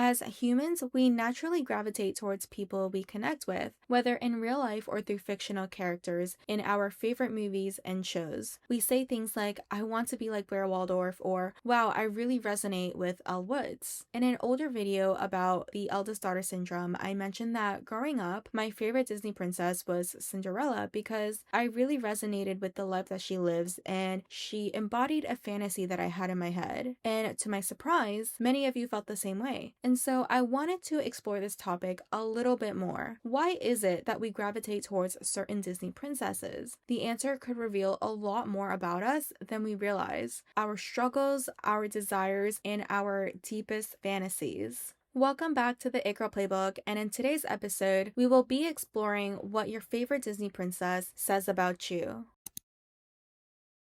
As humans, we naturally gravitate towards people we connect with, whether in real life or through fictional characters in our favorite movies and shows. We say things like, I want to be like Blair Waldorf, or wow, I really resonate with Elle Woods. In an older video about the eldest daughter syndrome, I mentioned that growing up, my favorite Disney princess was Cinderella because I really resonated with the life that she lives and she embodied a fantasy that I had in my head. And to my surprise, many of you felt the same way. And so I wanted to explore this topic a little bit more. Why is it that we gravitate towards certain Disney princesses? The answer could reveal a lot more about us than we realize. Our struggles, our desires, and our deepest fantasies. Welcome back to the It Girl Playbook, and in today's episode, we will be exploring what your favorite Disney princess says about you.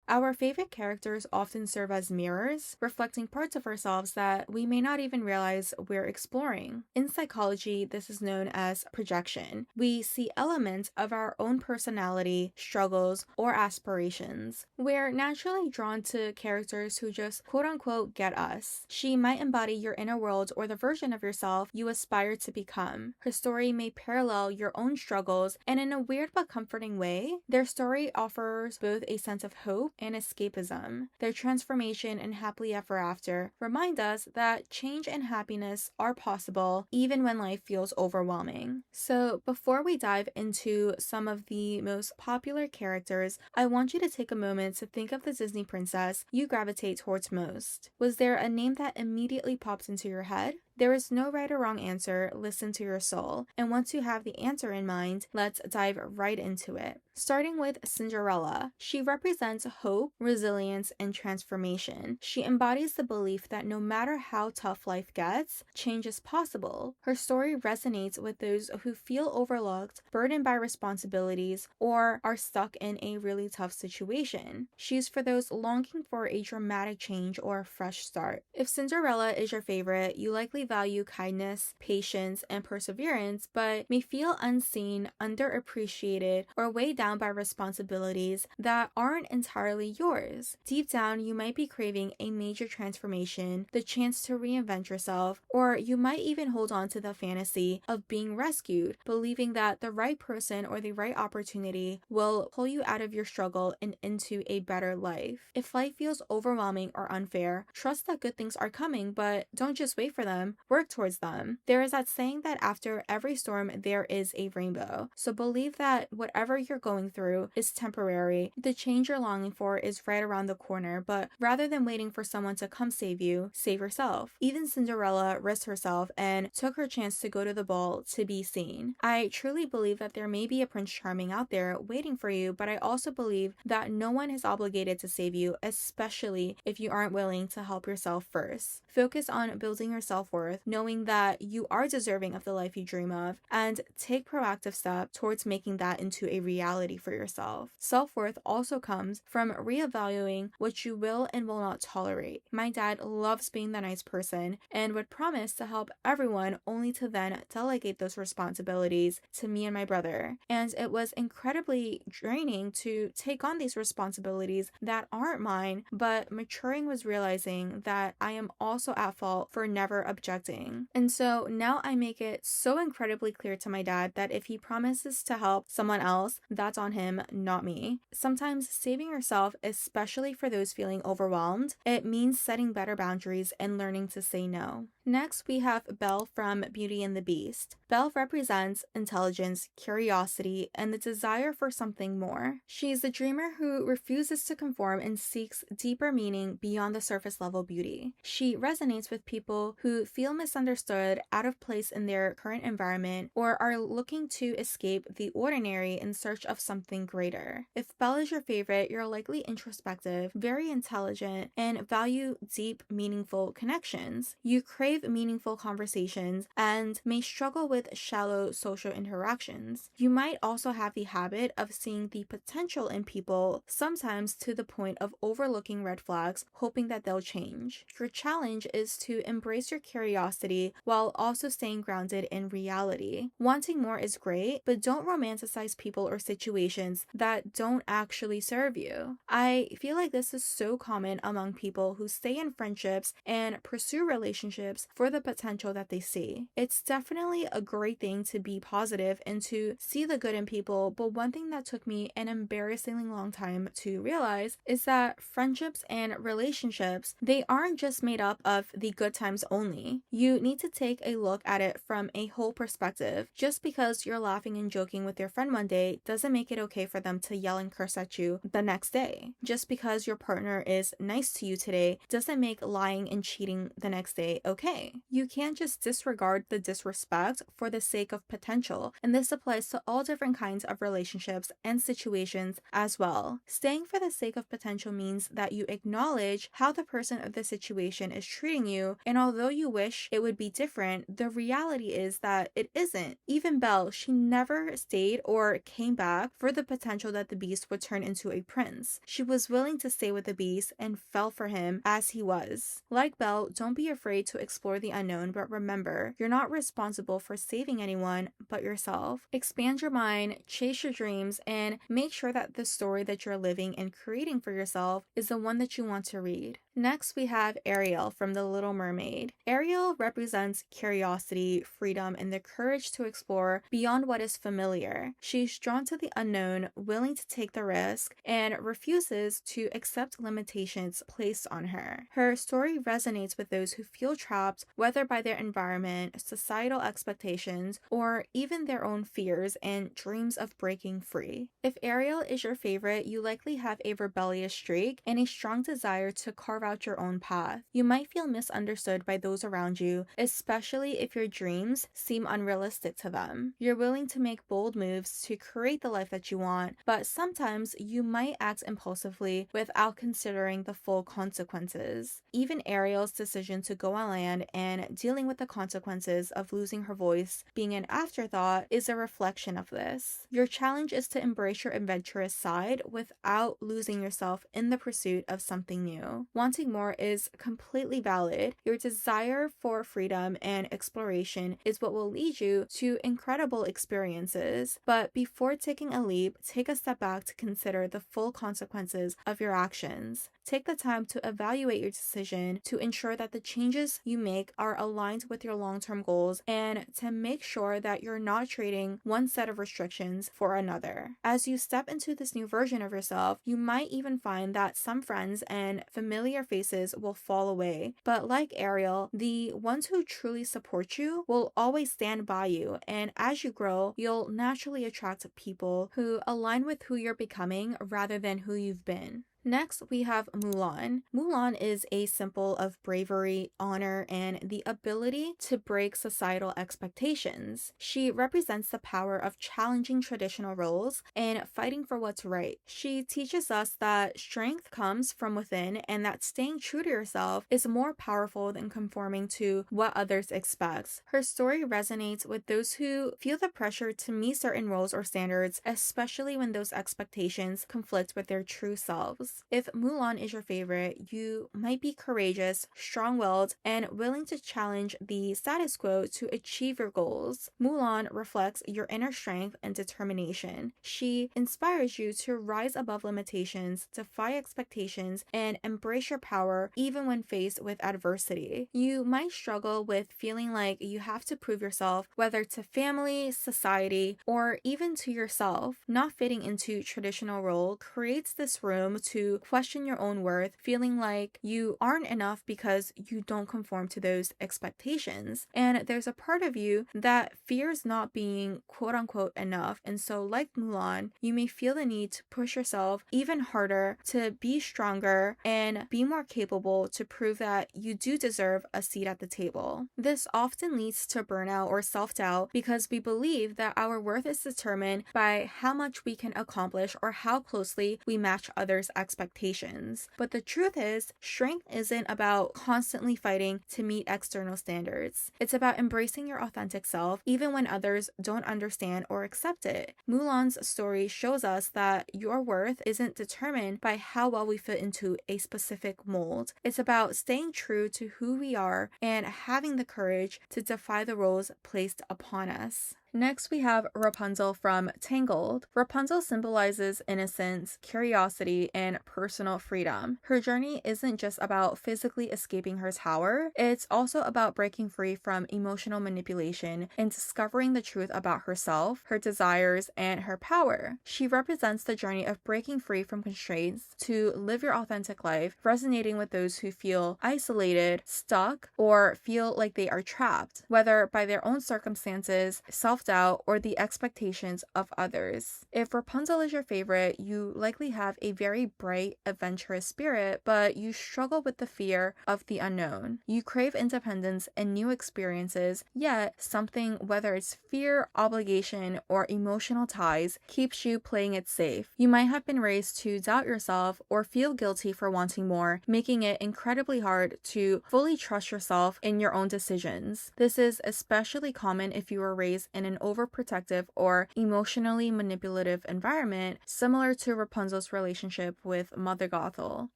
Our favorite characters often serve as mirrors, reflecting parts of ourselves that we may not even realize we're exploring. In psychology, this is known as projection. We see elements of our own personality, struggles, or aspirations. We're naturally drawn to characters who just quote-unquote get us. She might embody your inner world or the version of yourself you aspire to become. Her story may parallel your own struggles, and in a weird but comforting way, their story offers both a sense of hope and escapism. Their transformation and happily ever after remind us that change and happiness are possible even when life feels overwhelming. So before we dive into some of the most popular characters, I want you to take a moment to think of the Disney princess you gravitate towards most. Was there a name that immediately popped into your head? There is no right or wrong answer, listen to your soul. And once you have the answer in mind, let's dive right into it. Starting with Cinderella, she represents hope, resilience, and transformation. She embodies the belief that no matter how tough life gets, change is possible. Her story resonates with those who feel overlooked, burdened by responsibilities, or are stuck in a really tough situation. She's for those longing for a dramatic change or a fresh start. If Cinderella is your favorite, you likely value kindness, patience, and perseverance, but may feel unseen, underappreciated, or weighed down by responsibilities that aren't entirely yours. Deep down, you might be craving a major transformation, the chance to reinvent yourself, or you might even hold on to the fantasy of being rescued, believing that the right person or the right opportunity will pull you out of your struggle and into a better life. If life feels overwhelming or unfair, trust that good things are coming, but don't just wait for them. Work towards them. There is that saying that after every storm, there is a rainbow. So believe that whatever you're going through is temporary. The change you're longing for is right around the corner, but rather than waiting for someone to come save you, save yourself. Even Cinderella risked herself and took her chance to go to the ball to be seen. I truly believe that there may be a Prince Charming out there waiting for you, but I also believe that no one is obligated to save you, especially if you aren't willing to help yourself first. Focus on building your self-worth, knowing that you are deserving of the life you dream of, and take proactive steps towards making that into a reality for yourself. Self-worth also comes from reevaluating what you will and will not tolerate. My dad loves being the nice person and would promise to help everyone only to then delegate those responsibilities to me and my brother. And it was incredibly draining to take on these responsibilities that aren't mine, but maturing was realizing that I am also at fault for never objecting. And so now I make it so incredibly clear to my dad that if he promises to help someone else, that's on him, not me. Sometimes saving yourself, especially for those feeling overwhelmed, it means setting better boundaries and learning to say no. Next, we have Belle from Beauty and the Beast. Belle represents intelligence, curiosity, and the desire for something more. She's the dreamer who refuses to conform and seeks deeper meaning beyond the surface level beauty. She resonates with people who feel misunderstood, out of place in their current environment, or are looking to escape the ordinary in search of something greater. If Belle is your favorite, you're likely introspective, very intelligent, and value deep, meaningful connections. You crave meaningful conversations and may struggle with shallow social interactions. You might also have the habit of seeing the potential in people, sometimes to the point of overlooking red flags, hoping that they'll change. Your challenge is to embrace your curiosity while also staying grounded in reality. Wanting more is great, but don't romanticize people or situations that don't actually serve you. I feel like this is so common among people who stay in friendships and pursue relationships themselves for the potential that they see. It's definitely a great thing to be positive and to see the good in people, but one thing that took me an embarrassingly long time to realize is that friendships and relationships, they aren't just made up of the good times only. You need to take a look at it from a whole perspective. Just because you're laughing and joking with your friend one day doesn't make it okay for them to yell and curse at you the next day. Just because your partner is nice to you today doesn't make lying and cheating the next day okay. You can't just disregard the disrespect for the sake of potential, and this applies to all different kinds of relationships and situations as well. Staying for the sake of potential means that you acknowledge how the person of the situation is treating you, and although you wish it would be different, the reality is that it isn't. Even Belle, she never stayed or came back for the potential that the beast would turn into a prince. She was willing to stay with the beast and fell for him as he was. Like Belle, don't be afraid to explore the unknown, but remember, you're not responsible for saving anyone but yourself. Expand your mind, chase your dreams, and make sure that the story that you're living and creating for yourself is the one that you want to read. Next, we have Ariel from The Little Mermaid. Ariel represents curiosity, freedom, and the courage to explore beyond what is familiar. She's drawn to the unknown, willing to take the risk, and refuses to accept limitations placed on her. Her story resonates with those who feel trapped, whether by their environment, societal expectations, or even their own fears and dreams of breaking free. If Ariel is your favorite, you likely have a rebellious streak and a strong desire to carve out your own path. You might feel misunderstood by those around you, especially if your dreams seem unrealistic to them. You're willing to make bold moves to create the life that you want, but sometimes you might act impulsively without considering the full consequences. Even Ariel's decision to go on land and dealing with the consequences of losing her voice being an afterthought is a reflection of this. Your challenge is to embrace your adventurous side without losing yourself in the pursuit of something new. Wanting more is completely valid. Your desire for freedom and exploration is what will lead you to incredible experiences. But before taking a leap, take a step back to consider the full consequences of your actions. Take the time to evaluate your decision to ensure that the changes you make are aligned with your long-term goals and to make sure that you're not trading one set of restrictions for another. As you step into this new version of yourself, you might even find that some friends and familiar faces will fall away. But like Ariel, the ones who truly support you will always stand by you, and as you grow, you'll naturally attract people who align with who you're becoming rather than who you've been. Next, we have Mulan. Mulan is a symbol of bravery, honor, and the ability to break societal expectations. She represents the power of challenging traditional roles and fighting for what's right. She teaches us that strength comes from within and that staying true to yourself is more powerful than conforming to what others expect. Her story resonates with those who feel the pressure to meet certain roles or standards, especially when those expectations conflict with their true selves. If Mulan is your favorite, you might be courageous, strong-willed, and willing to challenge the status quo to achieve your goals. Mulan reflects your inner strength and determination. She inspires you to rise above limitations, defy expectations, and embrace your power even when faced with adversity. You might struggle with feeling like you have to prove yourself, whether to family, society, or even to yourself. Not fitting into traditional role creates this room to question your own worth, feeling like you aren't enough because you don't conform to those expectations. And there's a part of you that fears not being quote unquote enough. And so, like Mulan, you may feel the need to push yourself even harder to be stronger and be more capable to prove that you do deserve a seat at the table. This often leads to burnout or self-doubt because we believe that our worth is determined by how much we can accomplish or how closely we match others' expectations. But the truth is, strength isn't about constantly fighting to meet external standards. It's about embracing your authentic self even when others don't understand or accept it. Mulan's story shows us that your worth isn't determined by how well we fit into a specific mold. It's about staying true to who we are and having the courage to defy the roles placed upon us. Next, we have Rapunzel from Tangled. Rapunzel symbolizes innocence, curiosity, and personal freedom. Her journey isn't just about physically escaping her tower, it's also about breaking free from emotional manipulation and discovering the truth about herself, her desires, and her power. She represents the journey of breaking free from constraints to live your authentic life, resonating with those who feel isolated, stuck, or feel like they are trapped, whether by their own circumstances, self-doubt, or the expectations of others. If Rapunzel is your favorite, you likely have a very bright, adventurous spirit, but you struggle with the fear of the unknown. You crave independence and new experiences, yet something, whether it's fear, obligation, or emotional ties, keeps you playing it safe. You might have been raised to doubt yourself or feel guilty for wanting more, making it incredibly hard to fully trust yourself in your own decisions. This is especially common if you were raised in an overprotective or emotionally manipulative environment, similar to Rapunzel's relationship with Mother Gothel.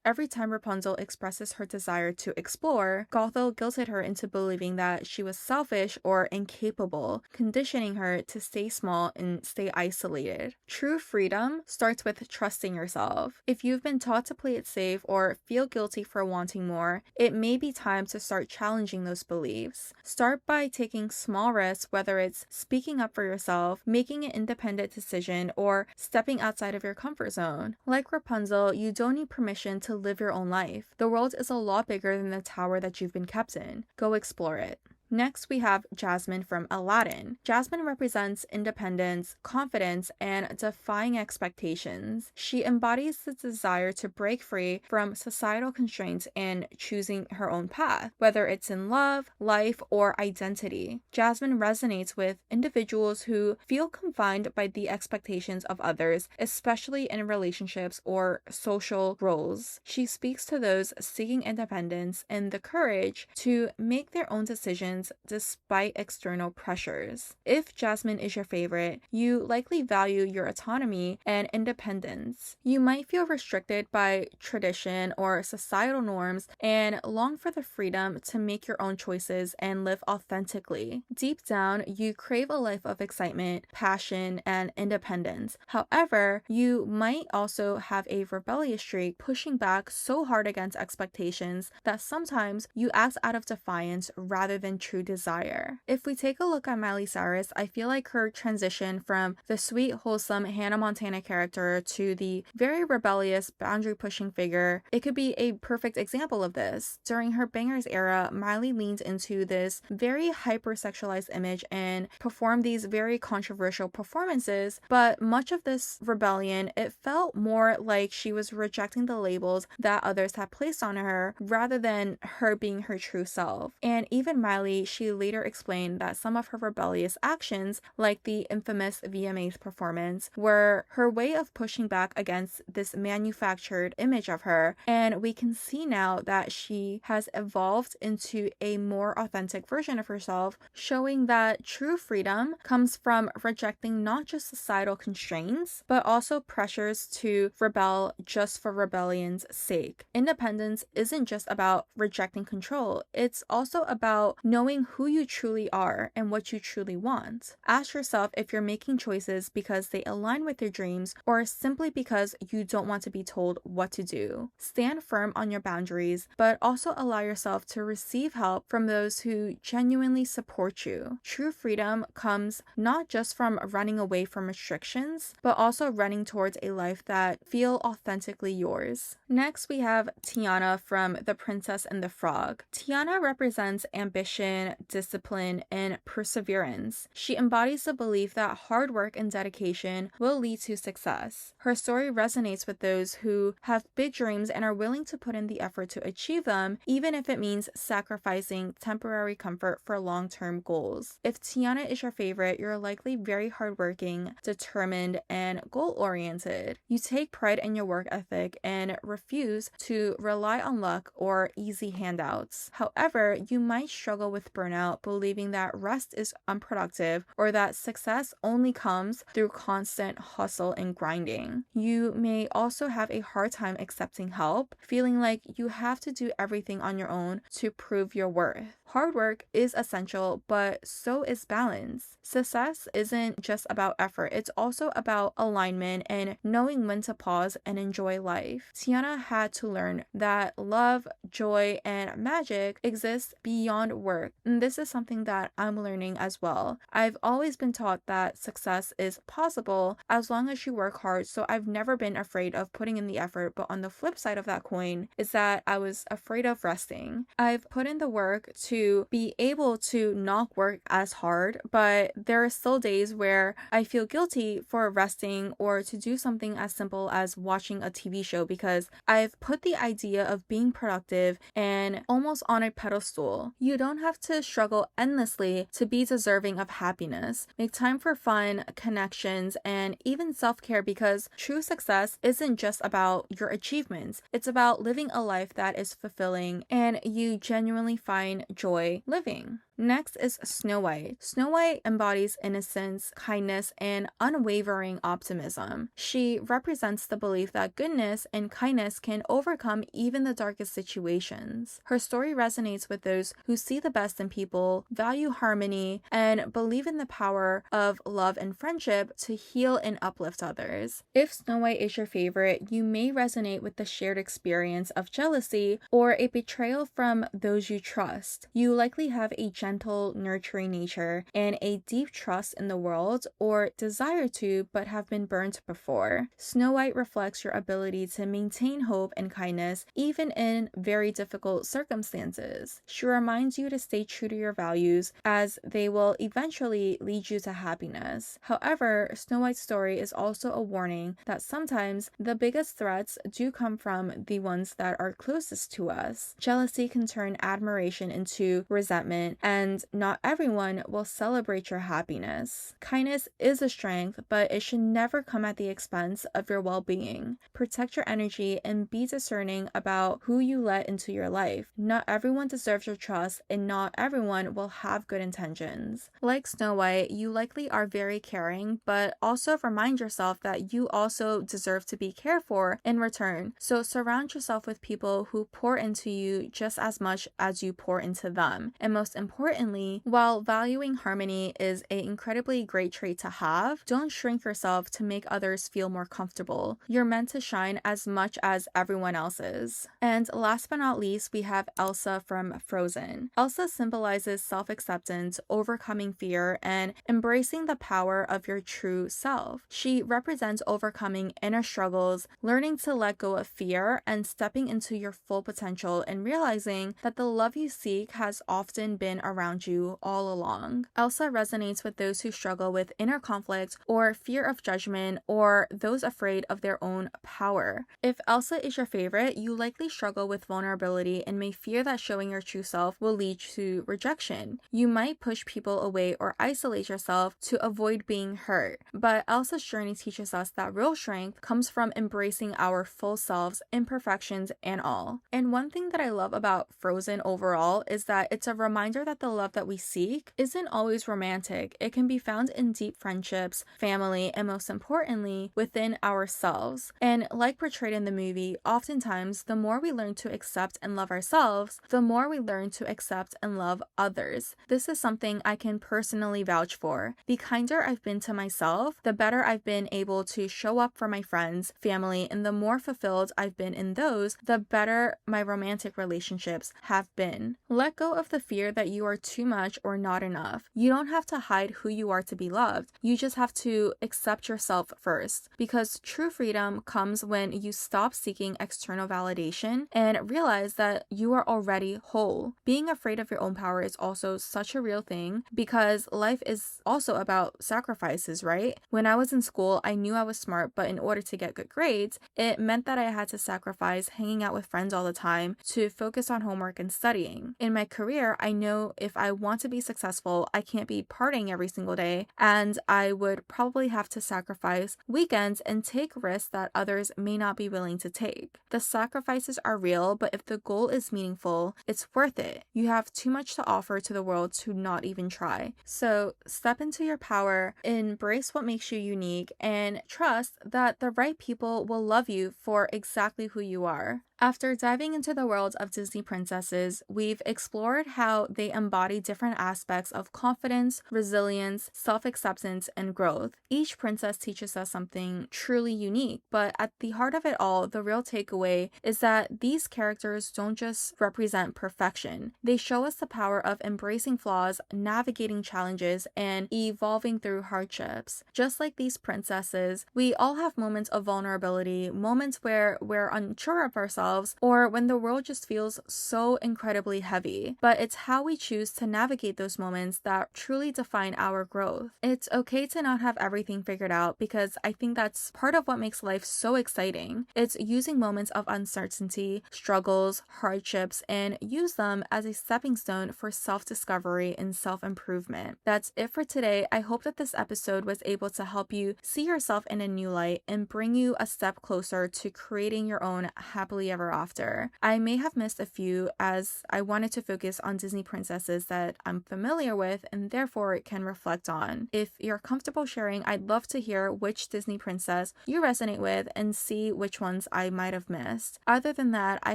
Every time Rapunzel expresses her desire to explore, Gothel guilted her into believing that she was selfish or incapable, conditioning her to stay small and stay isolated. True freedom starts with trusting yourself. If you've been taught to play it safe or feel guilty for wanting more, it may be time to start challenging those beliefs. Start by taking small risks, whether it's speaking up for yourself, making an independent decision, or stepping outside of your comfort zone. Like Rapunzel, you don't need permission to live your own life. The world is a lot bigger than the tower that you've been kept in. Go explore it. Next, we have Jasmine from Aladdin. Jasmine represents independence, confidence, and defying expectations. She embodies the desire to break free from societal constraints and choosing her own path, whether it's in love, life, or identity. Jasmine resonates with individuals who feel confined by the expectations of others, especially in relationships or social roles. She speaks to those seeking independence and the courage to make their own decisions despite external pressures. If Jasmine is your favorite, you likely value your autonomy and independence. You might feel restricted by tradition or societal norms and long for the freedom to make your own choices and live authentically. Deep down, you crave a life of excitement, passion, and independence. However, you might also have a rebellious streak, pushing back so hard against expectations that sometimes you act out of defiance rather than true desire. If we take a look at Miley Cyrus, I feel like her transition from the sweet, wholesome Hannah Montana character to the very rebellious, boundary-pushing figure, it could be a perfect example of this. During her Bangers era, Miley leaned into this very hyper-sexualized image and performed these very controversial performances, but much of this rebellion, it felt more like she was rejecting the labels that others had placed on her rather than her being her true self. And even Miley, she later explained that some of her rebellious actions, like the infamous VMAs performance, were her way of pushing back against this manufactured image of her, and we can see now that she has evolved into a more authentic version of herself, showing that true freedom comes from rejecting not just societal constraints, but also pressures to rebel just for rebellion's sake. Independence isn't just about rejecting control, it's also about knowing who you truly are and what you truly want. Ask yourself if you're making choices because they align with your dreams or simply because you don't want to be told what to do. Stand firm on your boundaries, but also allow yourself to receive help from those who genuinely support you. True freedom comes not just from running away from restrictions, but also running towards a life that feels authentically yours. Next, we have Tiana from The Princess and the Frog. Tiana represents ambition, discipline, and perseverance. She embodies the belief that hard work and dedication will lead to success. Her story resonates with those who have big dreams and are willing to put in the effort to achieve them, even if it means sacrificing temporary comfort for long-term goals. If Tiana is your favorite, you're likely very hardworking, determined, and goal-oriented. You take pride in your work ethic and refuse to rely on luck or easy handouts. However, you might struggle with with burnout, believing that rest is unproductive or that success only comes through constant hustle and grinding. You may also have a hard time accepting help, feeling like you have to do everything on your own to prove your worth. Hard work is essential, but so is balance. Success isn't just about effort, it's also about alignment and knowing when to pause and enjoy life. Tiana had to learn that love, joy, and magic exist beyond work. And this is something that I'm learning as well. I've always been taught that success is possible as long as you work hard, so I've never been afraid of putting in the effort, but on the flip side of that coin is that I was afraid of resting. I've put in the work to be able to not work as hard, but there are still days where I feel guilty for resting or to do something as simple as watching a TV show because I've put the idea of being productive and almost on a pedestal. You don't have to struggle endlessly to be deserving of happiness. Make time for fun, connections, and even self-care because true success isn't just about your achievements. It's about living a life that is fulfilling and you genuinely find joy living. Next is Snow White. Snow White embodies innocence, kindness, and unwavering optimism. She represents the belief that goodness and kindness can overcome even the darkest situations. Her story resonates with those who see the best in people, value harmony, and believe in the power of love and friendship to heal and uplift others. If Snow White is your favorite, you may resonate with the shared experience of jealousy or a betrayal from those you trust. You likely have a gentle, nurturing nature and a deep trust in the world or desire to but have been burnt before. Snow White reflects your ability to maintain hope and kindness even in very difficult circumstances. She reminds you to stay true to your values as they will eventually lead you to happiness. However, Snow White's story is also a warning that sometimes the biggest threats do come from the ones that are closest to us. Jealousy can turn admiration into resentment, and not everyone will celebrate your happiness. Kindness is a strength, but it should never come at the expense of your well-being. Protect your energy and be discerning about who you let into your life. Not everyone deserves your trust, and not everyone will have good intentions. Like Snow White, you likely are very caring, but also remind yourself that you also deserve to be cared for in return. So surround yourself with people who pour into you just as much as you pour into them. And most importantly, while valuing harmony is an incredibly great trait to have, don't shrink yourself to make others feel more comfortable. You're meant to shine as much as everyone else is. And last but not least, we have Elsa from Frozen. Elsa symbolizes self-acceptance, overcoming fear, and embracing the power of your true self. She represents overcoming inner struggles, learning to let go of fear, and stepping into your full potential and realizing that the love you seek has often been around you all along. Elsa resonates with those who struggle with inner conflict or fear of judgment or those afraid of their own power. If Elsa is your favorite, you likely struggle with vulnerability and may fear that showing your true self will lead to rejection. You might push people away or isolate yourself to avoid being hurt. But Elsa's journey teaches us that real strength comes from embracing our full selves, imperfections, and all. And one thing that I love about Frozen overall is that it's a reminder that the love that we seek isn't always romantic. It can be found in deep friendships, family, and most importantly, within ourselves. And like portrayed in the movie, oftentimes the more we learn to accept and love ourselves, the more we learn to accept and love others. This is something I can personally vouch for. The kinder I've been to myself, the better I've been able to show up for my friends, family, and the more fulfilled I've been in those, the better my romantic relationships have been. Let go of the fear that you are too much or not enough. You don't have to hide who you are to be loved. You just have to accept yourself first, because true freedom comes when you stop seeking external validation and realize that you are already whole. Being afraid of your own power is also such a real thing because life is also about sacrifices, right? When I was in school, I knew I was smart, but in order to get good grades, it meant that I had to sacrifice hanging out with friends all the time to focus on homework and studying. In my career, I know if I want to be successful, I can't be partying every single day, and I would probably have to sacrifice weekends and take risks that others may not be willing to take. The sacrifices are real, but if the goal is meaningful, it's worth it. You have too much to offer to the world to not even try. So step into your power, embrace what makes you unique, and trust that the right people will love you for exactly who you are. After diving into the world of Disney princesses, we've explored how they embody different aspects of confidence, resilience, self-acceptance, and growth. Each princess teaches us something truly unique, but at the heart of it all, the real takeaway is that these characters don't just represent perfection. They show us the power of embracing flaws, navigating challenges, and evolving through hardships. Just like these princesses, we all have moments of vulnerability, moments where we're unsure of ourselves, or when the world just feels so incredibly heavy. But it's how we choose to navigate those moments that truly define our growth. It's okay to not have everything figured out, because I think that's part of what makes life so exciting. It's using moments of uncertainty, struggles, hardships, and use them as a stepping stone for self-discovery and self-improvement. That's it for today. I hope that this episode was able to help you see yourself in a new light and bring you a step closer to creating your own happily ever after. I may have missed a few, as I wanted to focus on Disney princesses that I'm familiar with and therefore can reflect on. If you're comfortable sharing, I'd love to hear which Disney princess you resonate with and see which ones I might have missed. Other than that, I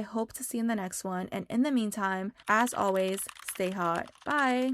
hope to see you in the next one, and in the meantime, as always, stay hot. Bye!